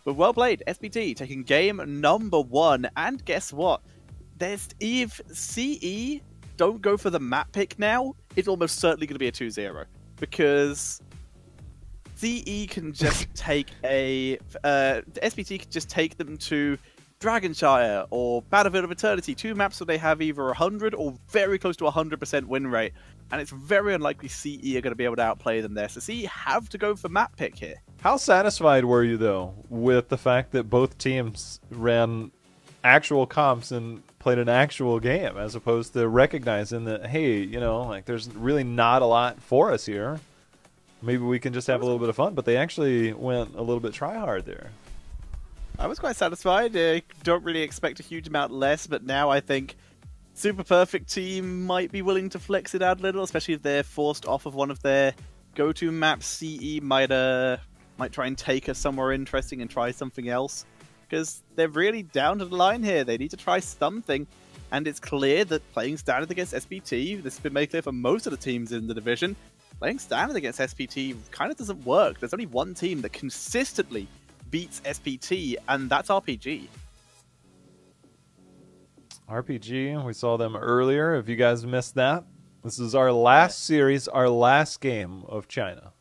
But well played, SPT taking game number 1. And guess what? If CE don't go for the map pick now, it's almost certainly going to be a 2-0. Because CE can just take SPT can just take them to Dragonshire or Battlefield of Eternity, 2 maps where they have either 100 or very close to 100% win rate, and it's very unlikely CE are going to be able to outplay them there. So CE have to go for map pick here. How satisfied were you, though, with the fact that both teams ran actual comps and played an actual game, as opposed to recognizing that, hey, you know, like there's really not a lot for us here. Maybe we can just have a little bit of fun, but they actually went a little bit try-hard there. I was quite satisfied. I don't really expect a huge amount less, but now I think Super Perfect Team might be willing to flex it out a little, especially if they're forced off of one of their go-to maps. CE might try and take us somewhere interesting and try something else, because they're really down to the line here. They need to try something, and it's clear that playing standard against SPT, this has been made clear for most of the teams in the division, playing standard against SPT kind of doesn't work. There's only one team that consistently beats SPT, and that's RPG. RPG, we saw them earlier. If you guys missed that, this is our last series, our last game of China.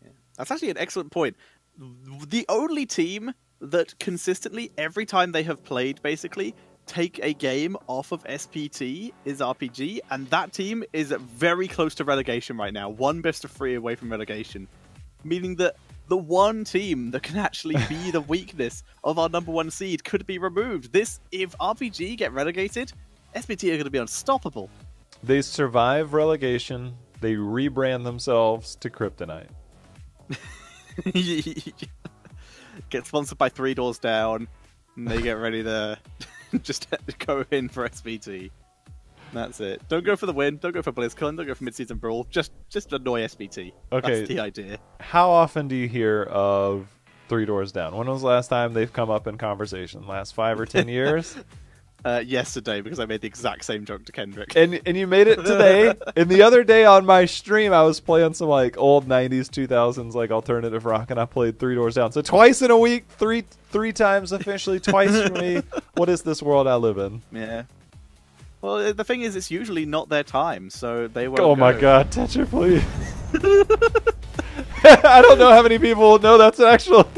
Yeah. That's actually an excellent point. The only team that consistently, every time they have played, basically, take a game off of SPT is RPG, and that team is very close to relegation right now. 1 best of 3 away from relegation. Meaning that the one team that can actually be the weakness of our #1 seed could be removed. If RPG get relegated, SPT are going to be unstoppable. They survive relegation. They rebrand themselves to Kryptonite. Get sponsored by 3 Doors Down, and they get ready to just go in for SPT. That's it. Don't go for the win. Don't go for BlizzCon. Don't go for mid-season brawl. Just annoy SPT. Okay. That's the idea. How often do you hear of 3 Doors Down? When was the last time they've come up in conversation? Last 5 or 10 years? Yesterday, because I made the exact same joke to Kendrick. And you made it today. And the other day on my stream, I was playing some like old 90s, 2000s like alternative rock, and I played 3 Doors Down. So twice in a week, three times officially, twice for me. What is this world I live in? Yeah. Well, the thing is, it's usually not their time, so they won't. Oh my god, Tetcher, please. I don't know how many people will know that's an actual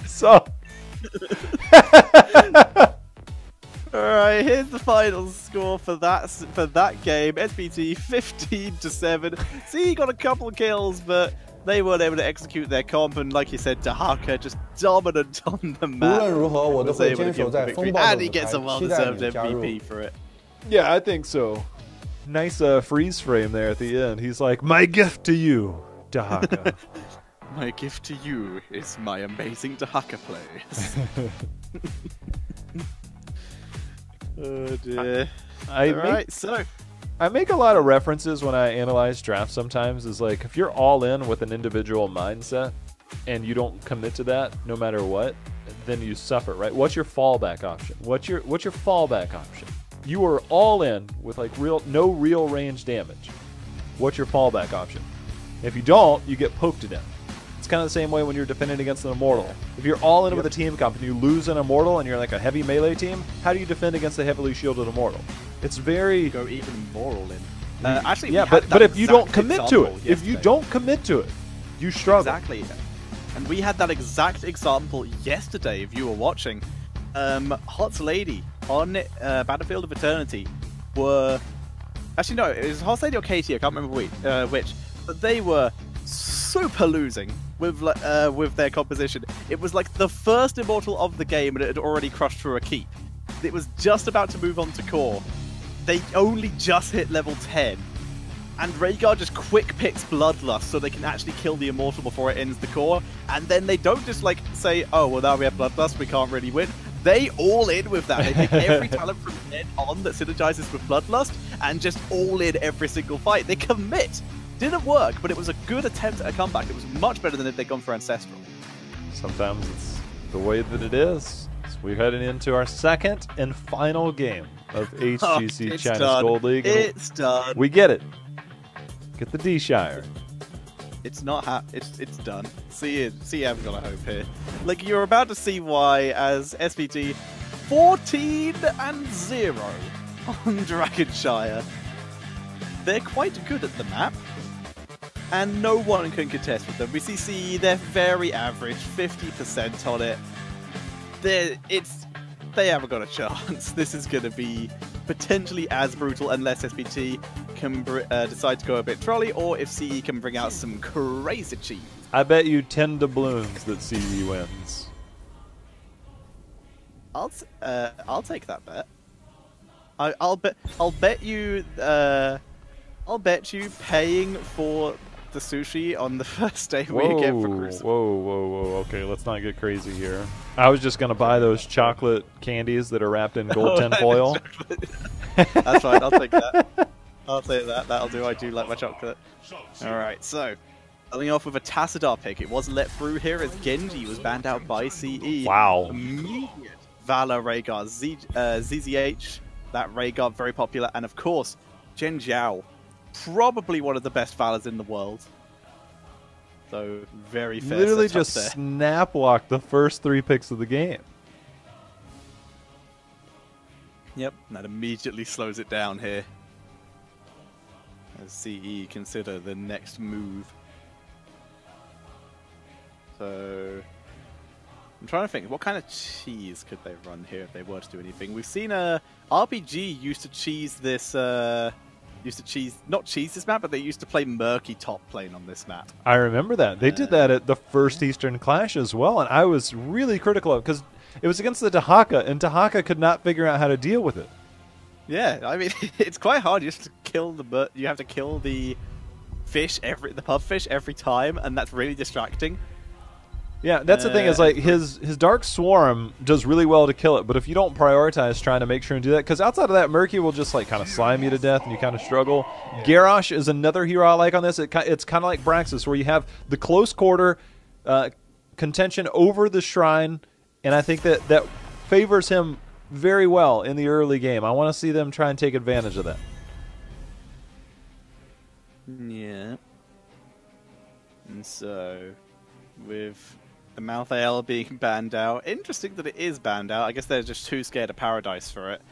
song. Alright, here's the final score for that game. SPT 15-7. See, got a couple of kills, but they weren't able to execute their comp, and like you said, Dahaka just dominant on the map. Was able to give the victory, and he gets a well-deserved MVP for it. Yeah, I think so. Nice freeze frame there at the end. He's like, my gift to you, Dahaka. My gift to you is my amazing Dahaka plays. Oh dear. I make a lot of references when I analyze drafts sometimes. Is like, if you're all in with an individual mindset and you don't commit to that no matter what, then you suffer, right? What's your fallback option? What's your fallback option? You are all in with like no real range damage. What's your fallback option? If you don't, you get poked to death. It's kind of the same way when you're defending against an Immortal. If you're all in with a team comp and you lose an Immortal and you're like a heavy melee team, how do you defend against a heavily shielded Immortal? It's very... Go even more all in. Actually, yeah, but if you don't commit to it, if you don't commit to it, you struggle. Exactly. And we had that exact example yesterday, if you were watching. Hot's Lady on Battlefield of Eternity were... Actually, no, it was Hot's Lady or Katie, I can't remember which. But they were super losing with their composition. It was like the first Immortal of the game, and it had already crushed through a keep. It was just about to move on to core. They only just hit level 10. And Rhaegar just quick picks Bloodlust so they can actually kill the Immortal before it ends the core. And then they don't just like say, oh, well now we have Bloodlust, we can't really win. They all in with that. They pick every talent from then on that synergizes with Bloodlust and just all in every single fight. They commit. Didn't work, but it was a good attempt at a comeback. It was much better than if they'd gone for Ancestral. Sometimes it's the way that it is. So we're heading into our second and final game of HGC China's Gold League. It's done. We get it. Get the D-Shire. It's not it's done. See, I've got a hope here. Like, you're about to see why, as SPT 14-0 on Dragonshire. They're quite good at the map, and no one can contest with them. We see CE, they're very average, 50% on it. They haven't got a chance. This is going to be potentially as brutal unless SPT can decide to go a bit trolley, or if CE can bring out some crazy cheese. I bet you 10 doubloons that CE wins. I'll take that bet. I'll bet you paying for the sushi on the first day we get for Christmas. Whoa. Okay, let's not get crazy here. I was just going to buy those chocolate candies that are wrapped in gold tin foil. That's fine, I'll take that. I'll take that. That'll do. I do like my chocolate. Alright, so starting off with a Tassadar pick. It was let through here as Genji was banned out by CE. Wow. Immediate Valor Rhaegar. ZZH, that Rhaegar, very popular. And of course, Jen Zhao. Probably one of the best Valors in the world. So, very fair. Literally just snap locked the first 3 picks of the game. Yep, and that immediately slows it down here. As CE consider the next move. So, I'm trying to think, what kind of cheese could they run here if they were to do anything? We've seen RPG used to cheese this, not cheese this map, but they used to play murky top lane on this map. I remember that. They did that at the first Eastern Clash as well, and I was really critical of it because it was against the Dahaka, and Dahaka could not figure out how to deal with it. Yeah, I mean, it's quite hard. You have to kill the fish, the pub fish every time, and that's really distracting. Yeah, that's the thing is, like, his Dark Swarm does really well to kill it, but if you don't prioritize trying to make sure and do that, because outside of that, Murky will just, like, kind of slime you to death and you kind of struggle. Yeah. Garrosh is another hero I like on this. It's kind of like Braxis, where you have the close quarter contention over the Shrine, and I think that favors him very well in the early game. I want to see them try and take advantage of that. Yeah. And so, with the Malthael being banned out. Interesting that it is banned out. I guess they're just too scared of Paradise for it.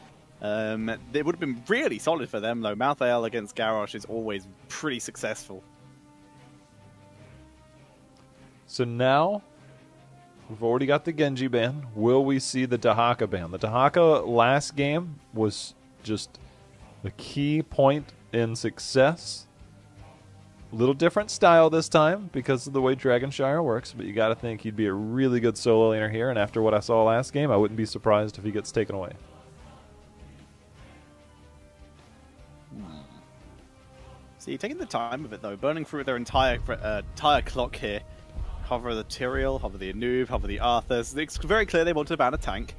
It would have been really solid for them, though. Malthael against Garrosh is always pretty successful. So now, we've already got the Genji ban. Will we see the Dahaka ban? The Dahaka last game was just the key point in success. A little different style this time because of the way Dragonshire works, but you got to think he'd be a really good solo laner here, and after what I saw last game, I wouldn't be surprised if he gets taken away. See, taking the time with it, though, burning through their entire clock here. Hover the Tyrael, hover the Anub, hover the Arthas. It's very clear they want to ban a tank.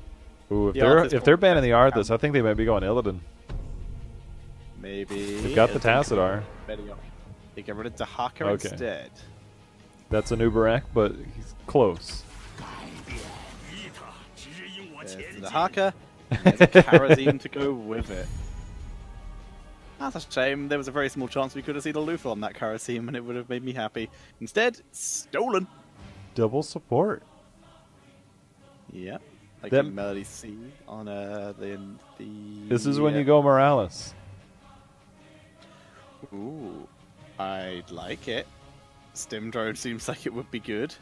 Ooh, if they're banning the Arthas, I think they might be going Illidan. Maybe. They've got the Tassadar. They get rid of Dahaka instead. That's a Nubarak, but he's close. There's the Dahaka, and there's a Karazim to go with it. That's a shame. There was a very small chance we could have seen a Luther on that Karazim, and it would have made me happy. Instead, stolen. Double support. Yep. Like the Melody C on the... This is when you go Morales. Ooh. I'd like it. Stim drone seems like it would be good.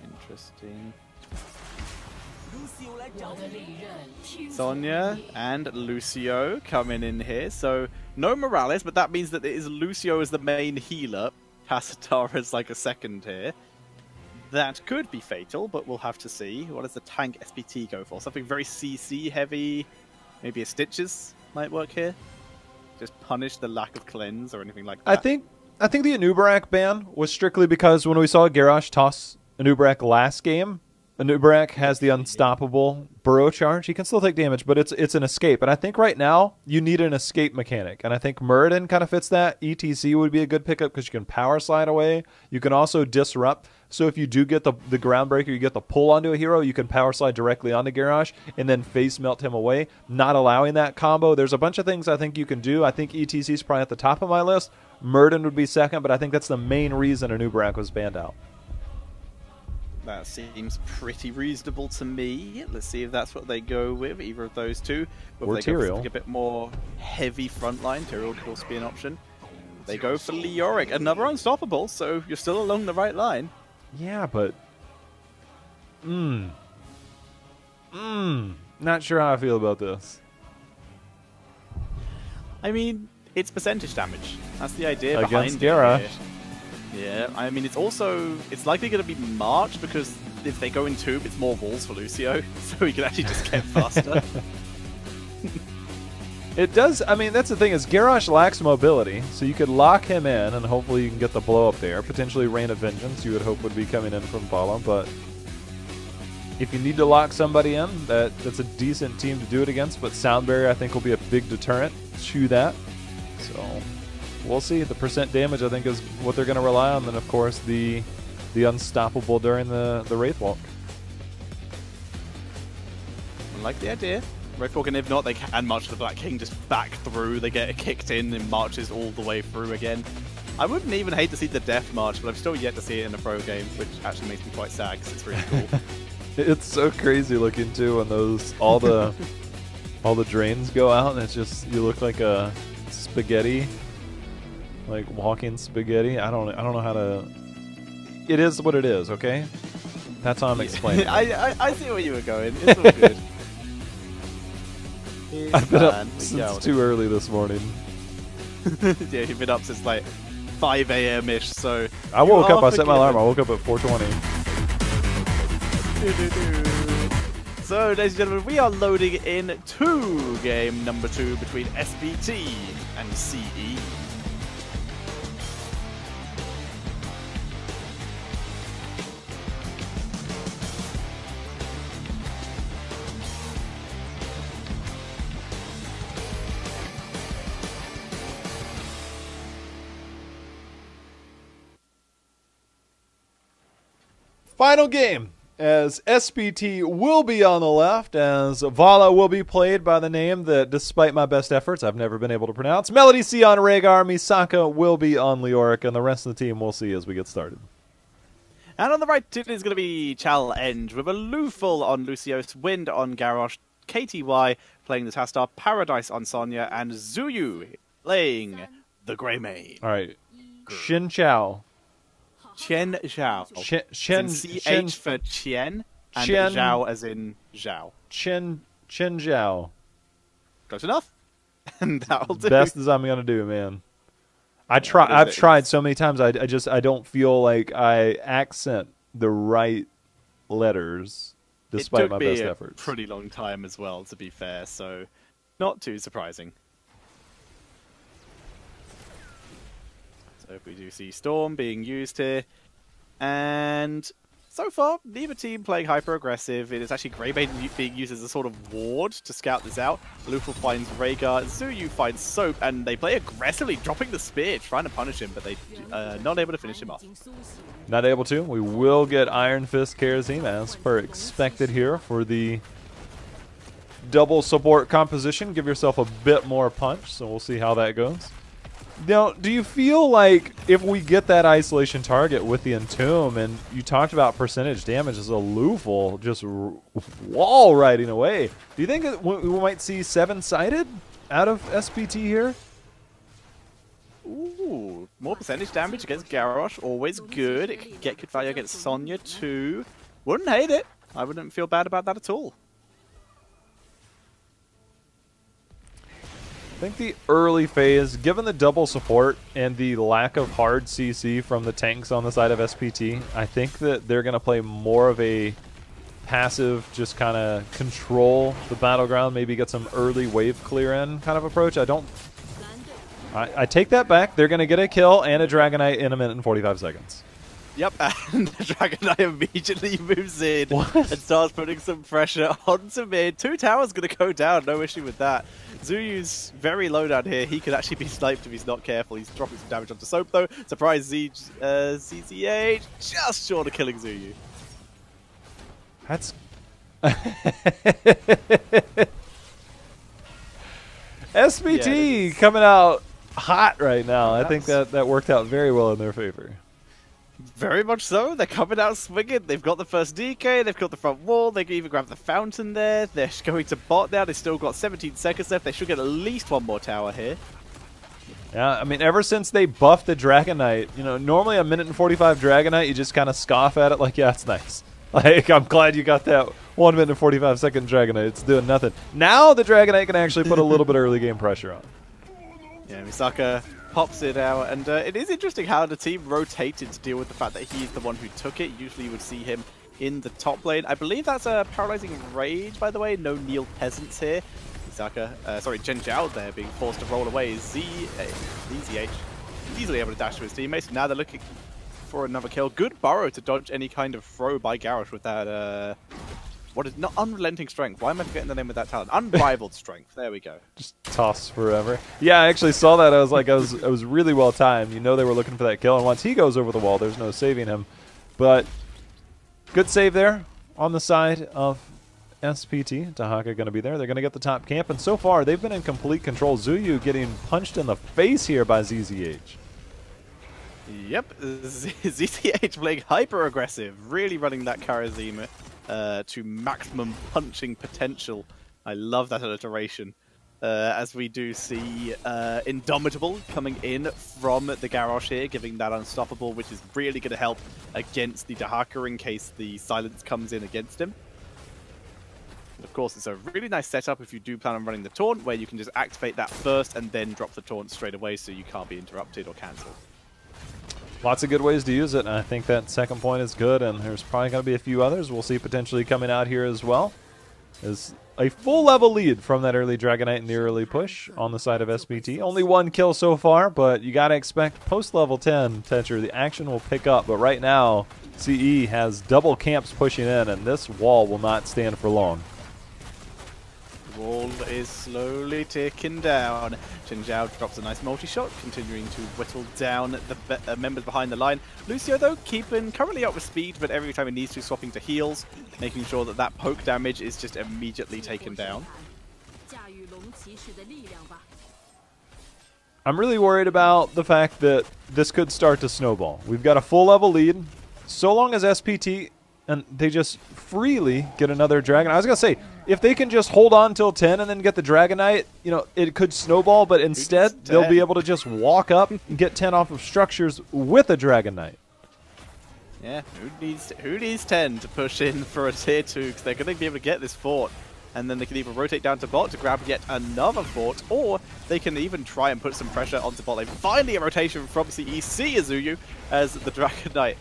Interesting. Sonya and Lucio coming in here. So, no Morales, but that means that it is Lucio as the main healer. Tassadar is like a second here. That could be fatal, but we'll have to see. What does the tank SPT go for? Something very CC heavy? Maybe a Stitches might work here? Just punish the lack of cleanse or anything like that? I think the Anubarak ban was strictly because when we saw Garrosh toss Anubarak last game, Nubarak has the unstoppable burrow charge. He can still take damage, but it's an escape. And I think right now you need an escape mechanic. And I think Muradin kind of fits that. ETC would be a good pickup because you can power slide away. You can also disrupt. So if you do get the groundbreaker, you get the pull onto a hero, you can power slide directly onto Garrosh and then face melt him away, not allowing that combo. There's a bunch of things I think you can do. I think ETC is probably at the top of my list. Muradin would be second, but I think that's the main reason a Nubarak was banned out. That seems pretty reasonable to me. Let's see if that's what they go with, either of those two. Or they go for Tyrael. something a bit more heavy frontline. Tyrael could also be an option. They go for Leoric, another unstoppable, so you're still along the right line. Yeah, but... Not sure how I feel about this. I mean, it's percentage damage. That's the idea Against behind it. Garrosh. Yeah, I mean, it's likely going to be March because if they go in tube, it's more walls for Lucio, so he can actually just get faster. It does, I mean, that's the thing is Garrosh lacks mobility, so you could lock him in and hopefully you can get the blow up there. Potentially Rain of Vengeance you would hope would be coming in from bottom, but if you need to lock somebody in, that's a decent team to do it against, but Sound Barrier I think will be a big deterrent to that. So we'll see. The percent damage I think is what they're going to rely on, then of course the unstoppable during the Wraith Walk. I like the idea. Wraithwalk, and if not, they can march the Black King just back through. They get kicked in and marches all the way through again. I wouldn't even hate to see the Death March, but I've still yet to see it in a pro game, which actually makes me quite sad because it's really cool. It's so crazy looking too when all the drains go out and it's just you look like a spaghetti, like walking spaghetti. I don't know how to. It is what it is. Okay, that's how I'm explaining. I see where you were going. It's all good. I've been up since too early this morning. Yeah, you've been up since like 5 a.m.-ish, so... I woke up, I set my alarm, I woke up at 4:20. So, ladies and gentlemen, we are loading in to game number 2 between SPT and CE. Final game, as SPT will be on the left, as Vala will be played by the name that, despite my best efforts, I've never been able to pronounce. Melody C on Rhaegar, Misaka will be on Leoric, and the rest of the team we'll see as we get started. And on the right, it is going to be Challenge with a Luful on Lucios, Wind on Garrosh, KTY playing the Tastar, Paradise on Sonya, and Zuyu playing the Greymane. All right, Xin Chao. Chen Zhao. Chen CH for Chen, and Chen- Zhao as in Zhao. Chen Zhao. Close enough? And that'll do. Best as I'm gonna do, man. I've tried so many times. I don't feel like I accent the right letters despite my best efforts. It took me a pretty long time as well, to be fair, so not too surprising. So if we do see Storm being used here, and so far, neither team playing hyper-aggressive. It is actually Greybane being used as a sort of ward to scout this out. Luful finds Rhaegar, Zuyu finds Soap, and they play aggressively, dropping the spear, trying to punish him, but they not able to finish him off. Not able to. We will get Iron Fist Kerosene as per expected here for the double support composition. Give yourself a bit more punch, so we'll see how that goes. Now, do you feel like if we get that isolation target with the Entomb, and you talked about percentage damage as a Luful just wall riding away, do you think we might see 7-sided out of SPT here? Ooh, more percentage damage against Garrosh, always good. It can get good value against Sonya too. Wouldn't hate it. I wouldn't feel bad about that at all. I think the early phase, given the double support and the lack of hard CC from the tanks on the side of SPT, I think that they're going to play more of a passive, just kind of control the battleground, maybe get some early wave clear in kind of approach. I take that back. They're going to get a kill and a Dragonite in 1 minute and 45 seconds. Yep, and the Dragon Knight immediately moves in What? and starts putting some pressure onto mid. 2 towers going to go down, no issue with that. Zuyu's very low down here. He could actually be sniped if he's not careful. He's dropping some damage onto Soap though. Surprise ZZH just short of killing Zuyu. That's... SPT coming out hot right now. I think that worked out very well in their favor. Very much so. They're coming out swinging. They've got the first DK. They've got the front wall. They can even grab the fountain there. They're going to bot now. They've still got 17 seconds left. They should get at least 1 more tower here. Yeah, I mean, ever since they buffed the Dragon Knight, you know, normally a minute and 45 Dragon Knight, you just kind of scoff at it like, yeah, it's nice. Like, I'm glad you got that 1 minute and 45 second Dragon Knight. It's doing nothing. Now the Dragon Knight can actually put a little bit of early game pressure on. Yeah, Misaka pops it out, and it is interesting how the team rotated to deal with the fact that he's the one who took it. Usually you would see him in the top lane. I believe that's a Paralyzing Rage, by the way. No Neil Peasants here. Misaka, sorry, Jen Zhao there being forced to roll away. ZZH easily able to dash to his teammates. Now they're looking for another kill. Good burrow to dodge any kind of throw by Garrosh with that, what is not unrelenting strength? Why am I forgetting the name of that talent? Unrivaled strength. There we go. Just toss forever. Yeah, I actually saw that. I was like, I was really well timed. You know they were looking for that kill, and once he goes over the wall, there's no saving him. But good save there on the side of SPT. Dahaka going to be there. They're going to get the top camp, and so far they've been in complete control. Zuyu getting punched in the face here by ZZH. Yep, ZZH playing hyper aggressive, really running that Karazima to maximum punching potential. I love that alliteration. As we do see Indomitable coming in from the Garrosh here, giving that unstoppable, which is really going to help against the Dahaka in case the silence comes in against him. And of course, it's a really nice setup if you do plan on running the taunt, where you can just activate that first and then drop the taunt straight away so you can't be interrupted or cancelled. Lots of good ways to use it, and I think that second point is good, and there's probably going to be a few others we'll see potentially coming out here as well. There's a full level lead from that early Dragon Knight in the early push on the side of SPT. Only 1 kill so far, but you got to expect post-level 10, Tetcher, the action will pick up. But right now, CE has double camps pushing in, and this wall will not stand for long. The wall is slowly ticking down. Chen Zhao drops a nice multi-shot, continuing to whittle down the members behind the line. Lucio, though, keeping currently up with speed, but every time he needs to, swapping to heals, making sure that that poke damage is just immediately taken down. I'm really worried about the fact that this could start to snowball. We've got a full level lead. So long as SPT and they just freely get another Dragon. I was going to say, if they can just hold on till 10 and then get the Dragon Knight, you know, it could snowball, but instead they'll be able to just walk up and get 10 off of structures with a Dragon Knight. Yeah, who needs 10 to push in for a tier 2, because they're going to be able to get this fort. And then they can either rotate down to bot to grab yet another fort, or they can even try and put some pressure onto bot lane. Finally a rotation from CEC Azuyu, as the Dragon Knight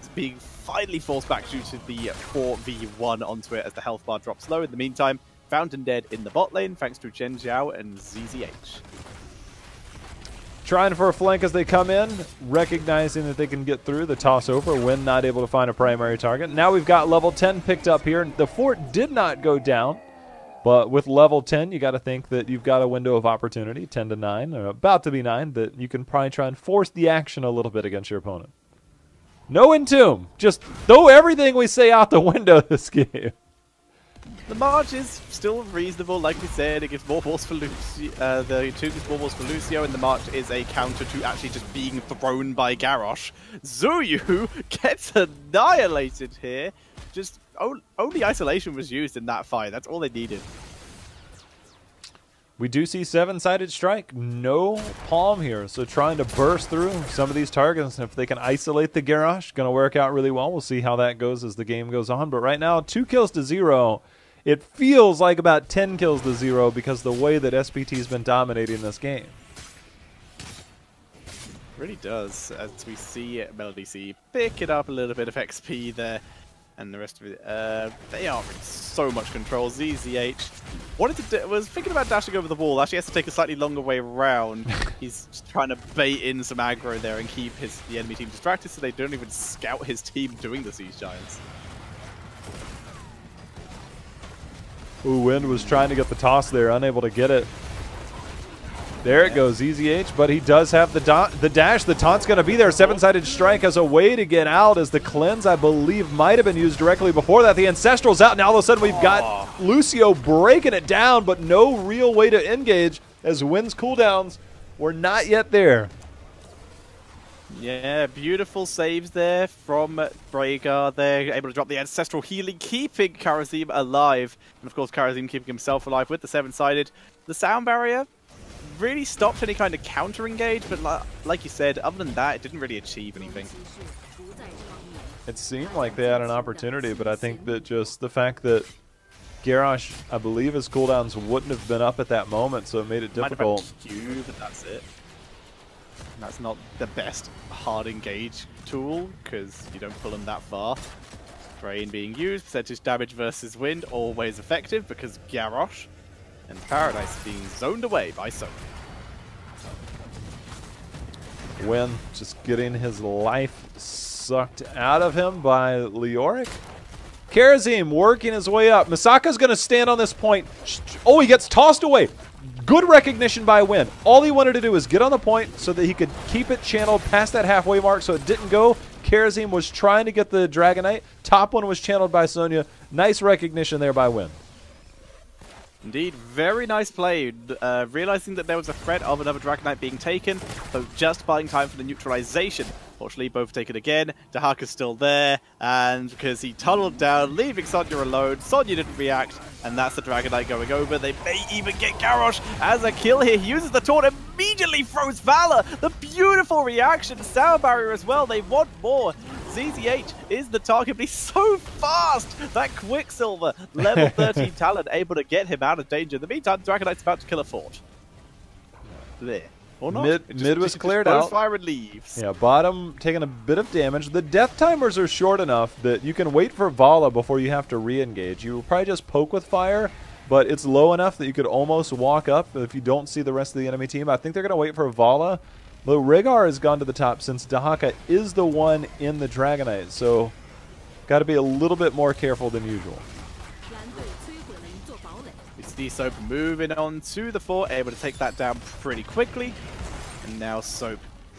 is being finally forced back due to the 4v1 onto it as the health bar drops low. In the meantime, Fountain dead in the bot lane thanks to Chen Zhao and ZZH. Trying for a flank as they come in, recognizing that they can get through the toss over when not able to find a primary target. Now we've got level 10 picked up here. The fort did not go down, but with level 10, you got to think that you've got a window of opportunity, 10 to 9, or about to be 9, that you can probably try and force the action a little bit against your opponent. No entomb. Just throw everything we say out the window this game. The March is still reasonable, like we said. It gives more balls for Lucio. The 2 gives more balls for Lucio, and the March is a counter to actually just being thrown by Garrosh. Zuyu gets annihilated here. Just only isolation was used in that fight. That's all they needed. We do see 7-sided strike. No palm here, so trying to burst through some of these targets. And if they can isolate the Garrosh, going to work out really well. We'll see how that goes as the game goes on. But right now, 2 kills to 0. It feels like about 10 kills to 0 because the way that SPT's been dominating this game. Really does, as we see Melody C pick it up a little bit of XP there. And the rest of it, they are in so much control. ZZH was thinking about dashing over the wall. Actually has to take a slightly longer way around. He's just trying to bait in some aggro there and keep the enemy team distracted so they don't even scout his team doing the Siege Giants. Ooh, Wind was trying to get the toss there, unable to get it. There it goes, ZZH, but he does have the dash. The taunt's going to be there. Seven-sided strike as a way to get out, as the cleanse, I believe, might have been used directly before that. The Ancestral's out, and all of a sudden we've got Lucio breaking it down, but no real way to engage, as Wind's cooldowns were not yet there. Yeah, beautiful saves there from Braegar. They're able to drop the Ancestral Healing, keeping Karazim alive. And of course, Karazim keeping himself alive with the seven-sided. The sound barrier really stopped any kind of counter-engage, but like you said, other than that, it didn't really achieve anything. It seemed like they had an opportunity, but I think that just the fact that Garrosh, I believe his cooldowns wouldn't have been up at that moment, so it made it difficult. Might have been Q, but that's it. And that's not the best hard engage tool, because you don't pull them that far. Drain being used, percentage damage versus Wind, always effective, because Garrosh and Paradise being zoned away by Soap. Wind just getting his life sucked out of him by Leoric. Karazim working his way up. Misaka's going to stand on this point. Oh, he gets tossed away. Good recognition by Wind. All he wanted to do was get on the point so that he could keep it channeled past that halfway mark so it didn't go. Karazim was trying to get the Dragonite. Top one was channeled by Sonya. Nice recognition there by Wind. Indeed, very nice play. Realizing that there was a threat of another Dragonite being taken, so just buying time for the neutralization. Fortunately, both taken again. Dahaka's still there, and because he tunneled down, leaving Sonya alone, Sonya didn't react, and that's the Dragonite going over. They may even get Garrosh as a kill here. He uses the taunt, immediately throws Valor. The beautiful reaction. Sound barrier as well. They want more. ZZH is the target, but he's so fast! That Quicksilver, level 13 talent, able to get him out of danger. In the meantime, Dragonite's about to kill a fort. There. Or not. Mid was cleared out. Fire and leaves. Yeah, bottom taking a bit of damage. The death timers are short enough that you can wait for Vala before you have to re-engage. You will probably just poke with fire, but it's low enough that you could almost walk up if you don't see the rest of the enemy team. I think they're going to wait for Vala. But Rhaegar has gone to the top since Dahaka is the one in the Dragonite, so got to be a little bit more careful than usual. We see Soap moving on to the fort, able to take that down pretty quickly. And now Soap,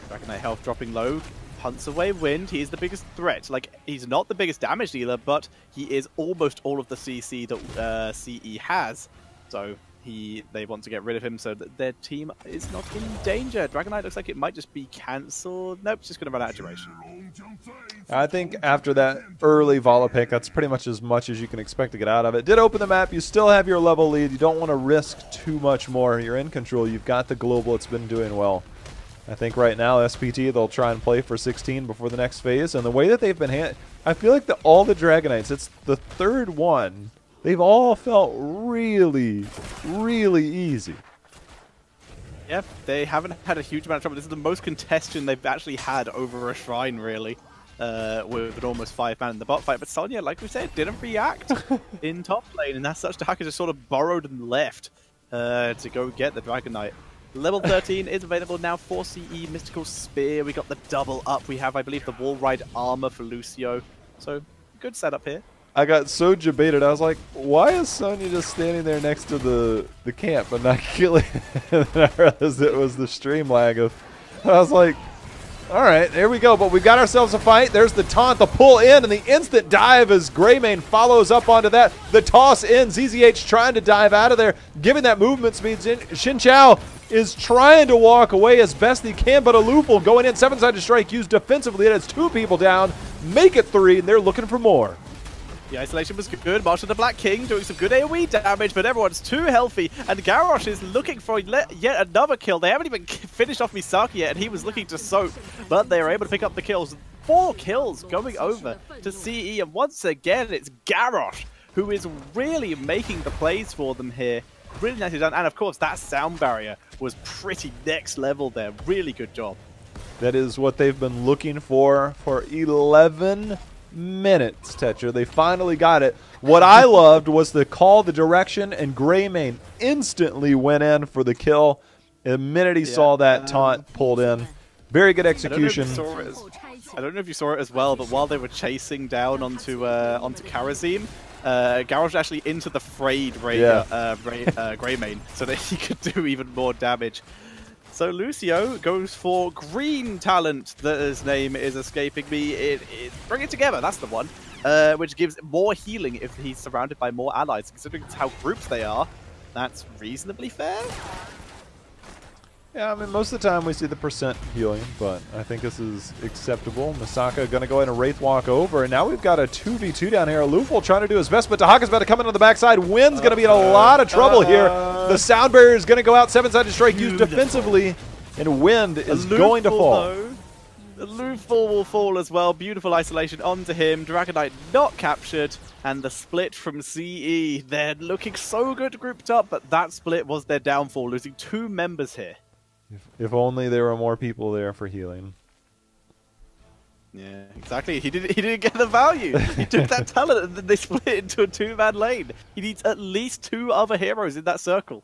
Dragonite health dropping low, hunts away Wind. He is the biggest threat. Like, he's not the biggest damage dealer, but he is almost all of the CC that CE has. So they want to get rid of him so that their team is not in danger. Dragonite looks like it might just be cancelled. Nope, it's just going to run out of duration. I think after that early Vala pick, that's pretty much as you can expect to get out of it. Did open the map. You still have your level lead. You don't want to risk too much more. You're in control. You've got the global. It's been doing well. I think right now, SPT, they'll try and play for 16 before the next phase. And the way that they've been I feel like all the Dragonites, it's the third one. They've all felt really, really easy. Yep, they haven't had a huge amount of trouble. This is the most contention they've actually had over a shrine, really, with almost 5 man in the bot fight. But Sonya, like we said, didn't react in top lane, and as such, Dahaka just sort of borrowed and left to go get the Dragonite. Level 13 is available now for CE. Mystical Spear, we got the double up. We have, I believe, the Wall Ride Armor for Lucio. So, good setup here. I got so debated. I was like, why is Sonya just standing there next to the camp but not killing? And then I realized it was the stream lag of. I was like, all right, there we go. But we got ourselves a fight. There's the taunt, the pull in, and the instant dive as Greymane follows up onto that. The toss in. ZZH trying to dive out of there, giving that movement speed. Xin Chao is trying to walk away as best he can, but a loophole going in. 7-sided strike used defensively. It has 2 people down. Make it 3, and they're looking for more. The isolation was good. Marshall the Black King doing some good AoE damage, but everyone's too healthy. And Garrosh is looking for yet another kill. They haven't even finished off Misaki yet, and he was looking to Soap. But they are able to pick up the kills. 4 kills going over to CE. And once again, it's Garrosh who is really making the plays for them here. Really nicely done. And of course, that sound barrier was pretty next level there. Really good job. That is what they've been looking for 11 minutes, Tetra. They finally got it. What I loved was the call, the direction, and Greymane instantly went in for the kill. The minute he saw that taunt pulled in. Very good execution. I don't know if you saw it as well, but while they were chasing down onto Karazim, Garrosh actually into the frayed Greymane so that he could do even more damage. So Lucio goes for green talent, that his name is escaping me. Bring it together, that's the one. Which gives more healing if he's surrounded by more allies. Considering how grouped they are, that's reasonably fair. Yeah, I mean, most of the time we see the percent healing, but I think this is acceptable. Misaka going to go ahead and Wraith Walk over, and now we've got a 2v2 down here. Luful trying to do his best, but Dahaka's about to come in on the backside. Wynn's going to be in a lot of trouble here. The sound barrier is going to go out. Seven-sided strike used defensively, and Wind is going to fall. The Luful will fall as well. Beautiful isolation onto him. Dragonite not captured, and the split from CE. They're looking so good grouped up, but that split was their downfall, losing 2 members here. If only there were more people there for healing. Yeah, exactly. He didn't get the value. He took that talent and then they split it into a 2-man lane. He needs at least 2 other heroes in that circle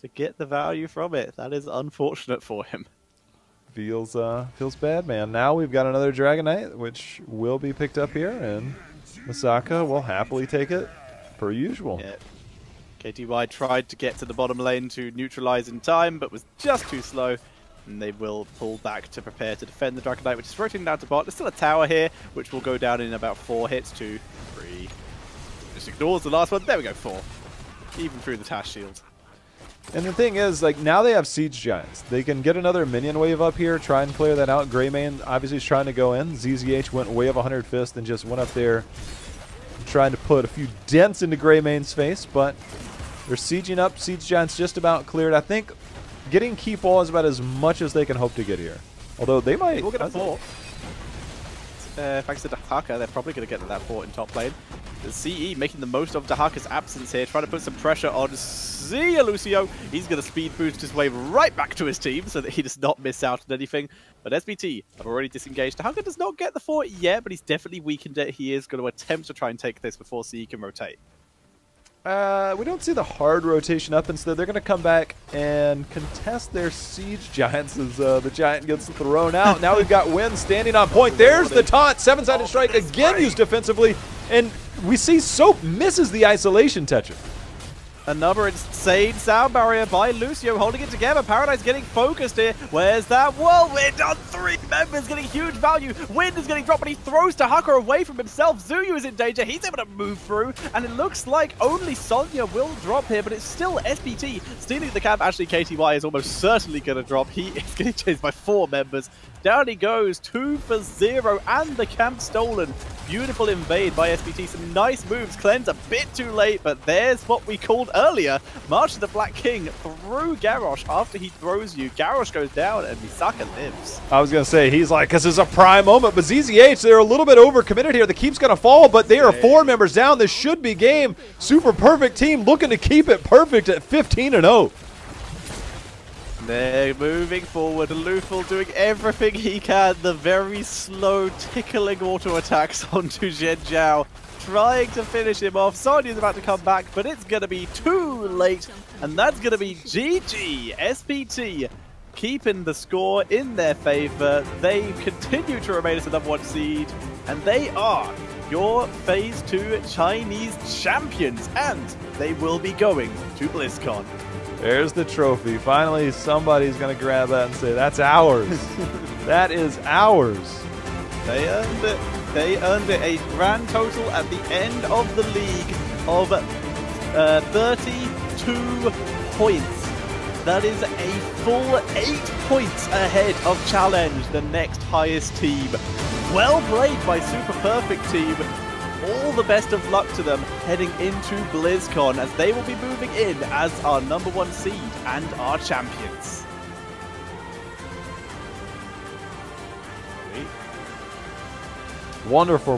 to get the value from it. That is unfortunate for him. Feels bad, man. Now we've got another Dragonite, which will be picked up here, and Misaka will happily take it per usual. Yeah. KTY tried to get to the bottom lane to neutralize in time, but was just too slow. And they will pull back to prepare to defend the Dragonite, which is rotating down to bot. There's still a tower here, which will go down in about 4 hits. 2, 3. Just ignores the last one. There we go, 4. Even through the Tash shield. And the thing is, like, now they have Siege Giants. They can get another minion wave up here, try and clear that out. Greymane obviously is trying to go in. ZZH went way of 100 Fist and just went up there trying to put a few dents into Greymane's face, but they're sieging up. Siege Giants just about cleared. I think getting key fall is about as much as they can hope to get here. Although they might... We'll get a 4. Thanks to Dahaka, they're probably going to get to that 4 in top lane. The CE making the most of Dahaka's absence here, trying to put some pressure on Lucio. He's going to speed boost his way right back to his team so that he does not miss out on anything. But SPT have already disengaged. Dahaka does not get the 4 yet, but he's definitely weakened it. He is going to attempt to try and take this before CE can rotate. We don't see the hard rotation up. Instead, they're going to come back and contest their Siege Giants as the Giant gets thrown out. Now we've got Wynn standing on point. There's the taunt. 7-sided strike again used defensively. And we see Soap misses the isolation Tetra. Another insane sound barrier by Lucio holding it together. Paradise getting focused here. Where's that whirlwind on 3 members getting huge value. Wind is getting dropped, but he throws Dahaka away from himself. Zuyu is in danger. He's able to move through, and it looks like only Sonya will drop here, but it's still SPT stealing the camp. Actually, KTY is almost certainly going to drop. He is getting chased by 4 members. Down he goes, 2 for 0, and the camp stolen. Beautiful invade by SPT. Some nice moves. Cleanse a bit too late, but there's what we called earlier. March of the Black King through Garrosh. After he throws you, Garrosh goes down, and Misaka lives. I was going to say, he's like, this is a prime moment, but ZZH, they're a little bit overcommitted here. The keep's going to fall, but they are 4 members down. This should be game. Super perfect team looking to keep it perfect at 15-0. They're moving forward. Luful doing everything he can. The very slow, tickling auto attacks onto Zhen Zhao, trying to finish him off. Sonya's about to come back, but it's going to be too late. And that's going to be GG. SPT keeping the score in their favor. They continue to remain as the #1 seed. And they are your Phase 2 Chinese champions. And they will be going to BlizzCon. There's the trophy. Finally, somebody's going to grab that and say, that's ours. That is ours. They earned it. They earned it. A grand total at the end of the league of 32 points. That is a full 8 points ahead of Challenge, the next highest team. Well played by Super Perfect Team. All the best of luck to them heading into BlizzCon, as they will be moving in as our #1 seed and our champions. Wonderful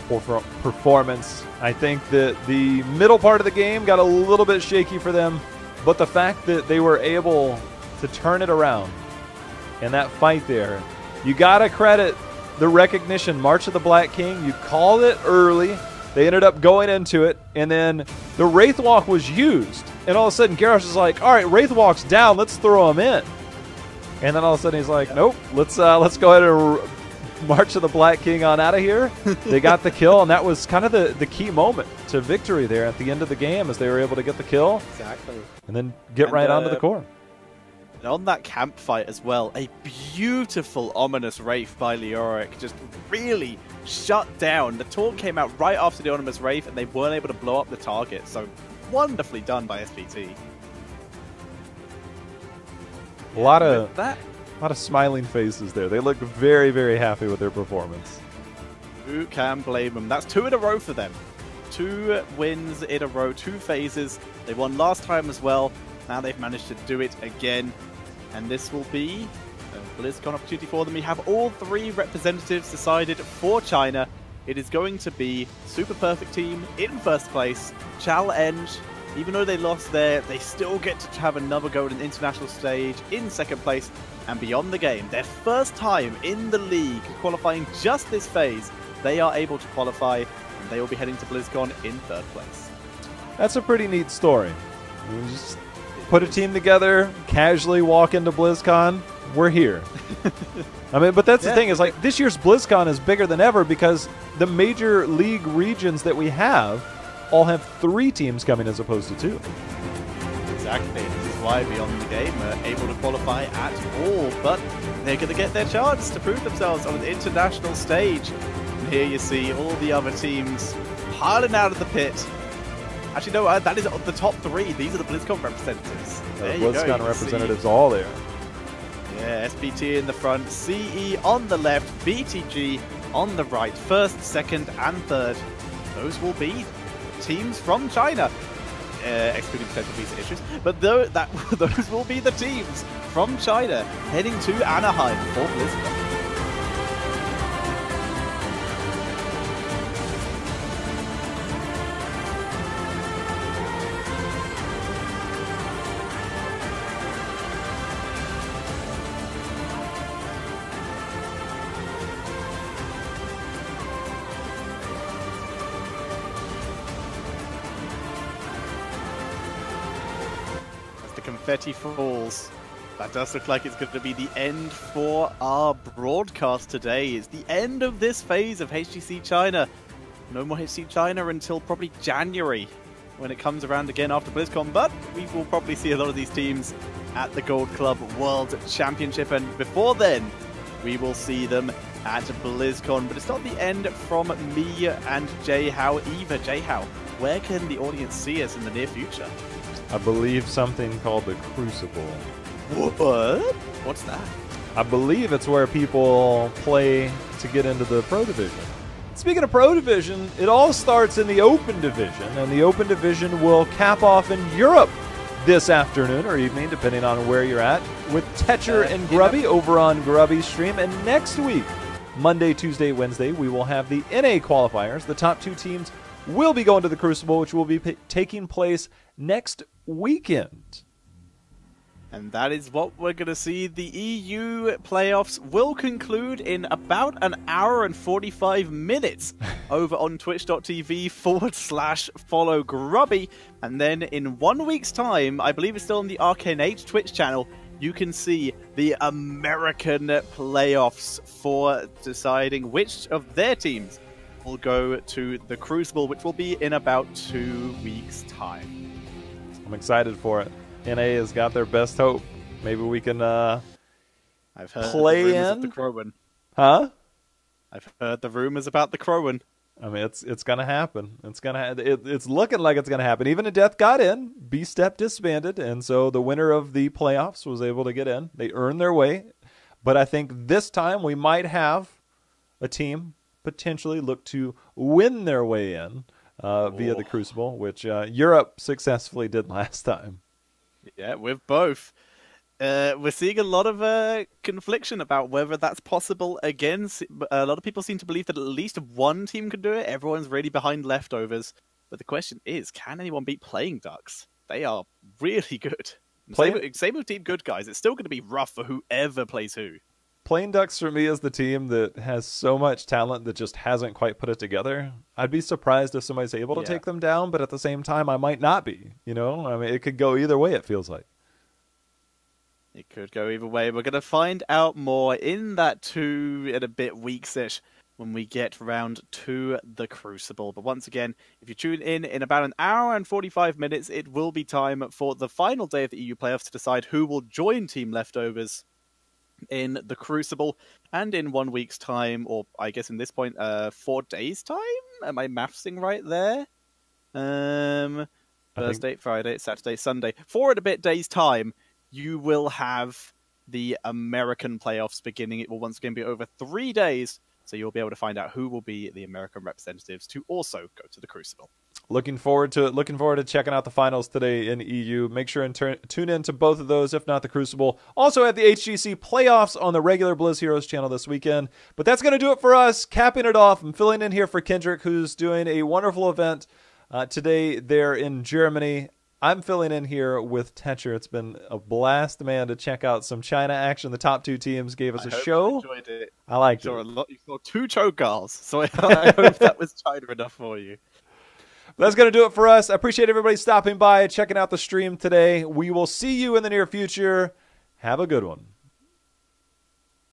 performance. I think that the middle part of the game got a little bit shaky for them, but the fact that they were able to turn it around in that fight there, you gotta credit the recognition March of the Black King. You called it early. They ended up going into it, and then the Wraith Walk was used. And all of a sudden, Garrosh is like, all right, Wraith Walk's down. Let's throw him in. And then all of a sudden, he's like, nope, let's go ahead and March of the Black King on out of here. They got the kill, and that was kind of the key moment to victory there at the end of the game, as they were able to get the kill. Exactly. And then get right onto the core. And on that camp fight as well, a beautiful ominous Wraith by Leoric just really shut down. The taunt came out right after the ominous Wraith, and they weren't able to blow up the target. So wonderfully done by SPT. A lot of smiling faces there. They look very, very happy with their performance. Who can blame them? That's 2 in a row for them. 2 wins in a row, 2 phases. They won last time as well. Now they've managed to do it again. And this will be a BlizzCon opportunity for them. We have all 3 representatives decided for China. It is going to be Super Perfect Team in first place. Challenge, even though they lost there, they still get to have another go at an international stage in second place. And beyond the game, their first time in the league qualifying just this phase, they are able to qualify, and they will be heading to BlizzCon in third place. That's a pretty neat story. We just put a team together, casually walk into BlizzCon, we're here. I mean, but that's the thing, is like this year's BlizzCon is bigger than ever because the major league regions that we have all have 3 teams coming as opposed to 2. Exactly. This is why Beyond the Game are able to qualify at all, but they're going to get their chance to prove themselves on an international stage. And here you see all the other teams piling out of the pit. Actually, no, that is the top 3. These are the BlizzCon representatives. The BlizzCon representatives all there. Yeah, SPT in the front, CE on the left, BTG on the right. First, second, and third. Those will be teams from China, excluding potential visa issues. But those will be the teams from China heading to Anaheim for BlizzCon. Confetti falls. That does look like it's going to be the end for our broadcast today. It's the end of this phase of HGC China. No more HGC China until probably January when it comes around again after BlizzCon, but we will probably see a lot of these teams at the Gold Club World Championship, and before then we will see them at BlizzCon. But it's not the end from me and Jay Howe either. Jay Howe, where can the audience see us in the near future? I believe something called the Crucible. What? What's that? I believe it's where people play to get into the Pro Division. Speaking of Pro Division, it all starts in the Open Division, and the Open Division will cap off in Europe this afternoon or evening, depending on where you're at, with Tetcher and Grubby over on Grubby's stream. And next week, Monday, Tuesday, Wednesday, we will have the NA qualifiers. The top 2 teams will be going to the Crucible, which will be taking place next weekend. And that is what we're going to see. The EU playoffs will conclude in about an hour and 45 minutes over on twitch.tv/follow Grubby. And then in 1 week's time, I believe it's still on the Arcane8 Twitch channel, you can see the American playoffs for deciding which of their teams will go to the Crucible, which will be in about 2 weeks' time. I'm excited for it. NA has got their best hope. Maybe we can I've heard play the rumors in. of the Crowan. Huh? I've heard the rumors about the Crowan. I mean, it's gonna happen. It's looking like it's gonna happen. Even a Death got in. B-Step disbanded, and so the winner of the playoffs was able to get in. They earned their way, but I think this time we might have a team potentially look to win their way in via the Crucible, which Europe successfully did last time. Yeah, with both. We're seeing a lot of confliction about whether that's possible again. A lot of people seem to believe that at least one team could do it. Everyone's really behind leftovers. But the question is, can anyone beat Playing Ducks? They are really good. Same with Team Good Guys. It's still going to be rough for whoever plays who. Plain Ducks for me is the team that has so much talent that just hasn't quite put it together. I'd be surprised if somebody's able to take them down, but at the same time, I might not be. You know, I mean, it could go either way, it feels like. It could go either way. We're going to find out more in that 2 and a bit weeks-ish when we get round to the Crucible. But once again, if you tune in about an hour and 45 minutes, it will be time for the final day of the EU playoffs to decide who will join Team Leftovers in the Crucible. And in 1 week's time, or I guess in this point, 4 days' time? Am I mathsing right there? Thursday, Friday, Saturday, Sunday. 4 and a bit days' time, you will have the American playoffs beginning. It will once again be over 3 days, so you'll be able to find out who will be the American representatives to also go to the Crucible. Looking forward to it. Looking forward to checking out the finals today in EU. Make sure and tune in to both of those, if not the Crucible. Also at the HGC playoffs on the regular Blizz Heroes channel this weekend. But that's going to do it for us. Capping it off, I'm filling in here for Kendrick, who's doing a wonderful event today there in Germany. I'm filling in here with Tetcher. It's been a blast, man, to check out some China action. The top 2 teams gave us a show. You enjoyed it. I liked it. You saw 2 choke girls, so I hope that was China enough for you. That's going to do it for us. I appreciate everybody stopping by, checking out the stream today. We will see you in the near future. Have a good one.